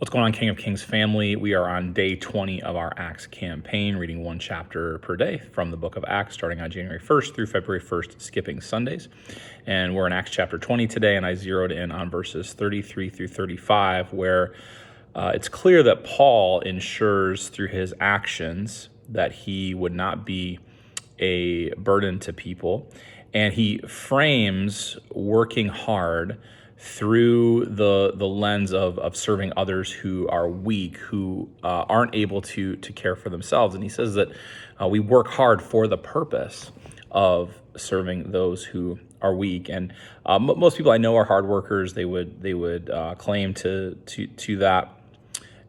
What's going on, King of Kings family? We are on day 20 of our Acts campaign, reading one chapter per day from the book of Acts, starting on January 1st through February 1st, skipping Sundays. And we're in Acts chapter 20 today, and I zeroed in on verses 33 through 35, where it's clear that Paul ensures through his actions that he would not be a burden to people. And he frames working hard through the lens of serving others who are weak, who aren't able to care for themselves. And he says that we work hard for the purpose of serving those who are weak. And most people I know are hard workers. They would claim to that.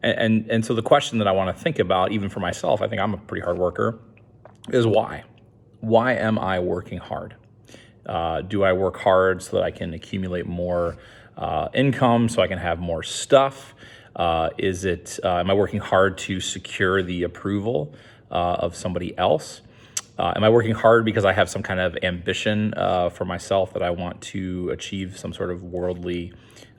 And so the question that I want to think about, even for myself, I think I'm a pretty hard worker, is why? Why am I working hard? Do I work hard so that I can accumulate more income, so I can have more stuff? Am I working hard to secure the approval of somebody else? Am I working hard because I have some kind of ambition for myself that I want to achieve some sort of worldly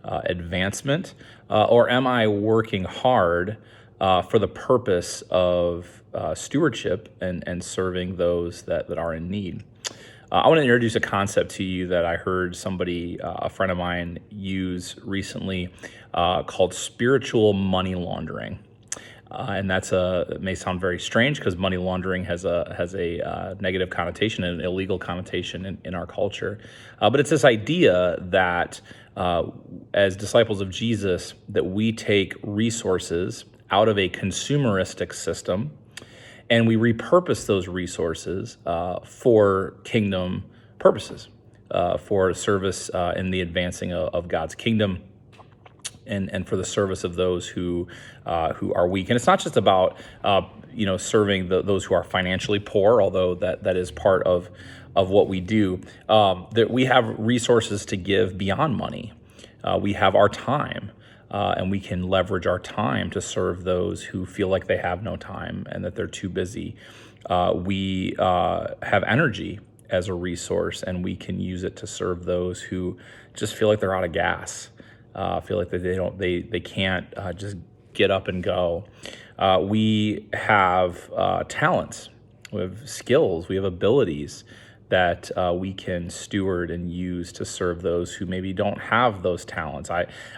advancement? Or am I working hard for the purpose of stewardship and serving those that are in need? I want to introduce a concept to you that I heard somebody, a friend of mine, use recently called spiritual money laundering. And it may sound very strange because money laundering has a negative connotation and an illegal connotation in our culture. But it's this idea that as disciples of Jesus, that we take resources out of a consumeristic system and we repurpose those resources for kingdom purposes, for service in the advancing of God's kingdom, and for the service of those who are weak. And it's not just about serving those who are financially poor, although that is part of what we do. That we have resources to give beyond money. We have our time. And we can leverage our time to serve those who feel like they have no time and that they're too busy. We have energy as a resource, and we can use it to serve those who just feel like they're out of gas, feel like they can't just get up and go. We have talents, we have skills, we have abilities that we can steward and use to serve those who maybe don't have those talents.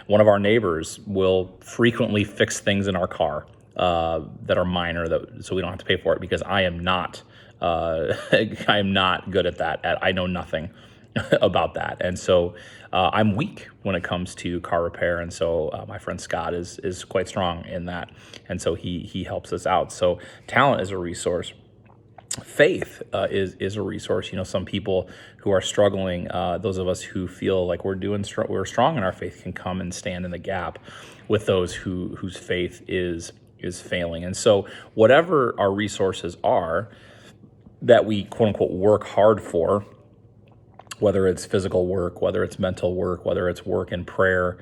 One of our neighbors will frequently fix things in our car that are minor, so we don't have to pay for it, because I am not good at that. I know nothing about that, and so I'm weak when it comes to car repair. And so my friend Scott is quite strong in that, and so he helps us out. So talent is a resource. Faith is a resource. Some people who are struggling, those of us who feel like we're strong in our faith, can come and stand in the gap with those whose faith is failing. And so whatever our resources are that we quote unquote work hard for, whether it's physical work, whether it's mental work, whether it's work in prayer,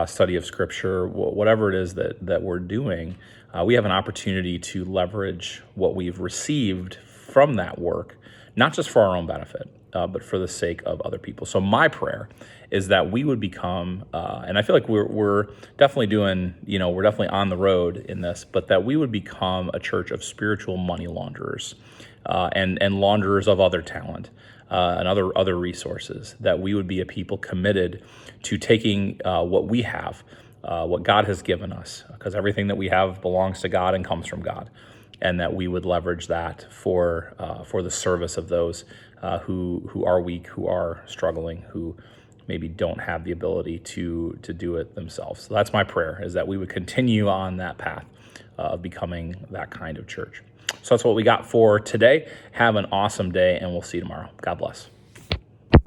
study of scripture, whatever it is that we're doing, we have an opportunity to leverage what we've received from that work, not just for our own benefit, but for the sake of other people. So my prayer is that we would become, and I feel like we're definitely we're definitely on the road in this, but that we would become a church of spiritual money launderers and launderers of other talent and other resources, that we would be a people committed to taking what we have, what God has given us, because everything that we have belongs to God and comes from God, and that we would leverage that for the service of those who are weak, who are struggling, who maybe don't have the ability to do it themselves. So that's my prayer, is that we would continue on that path of becoming that kind of church. So that's what we got for today. Have an awesome day, and we'll see you tomorrow. God bless.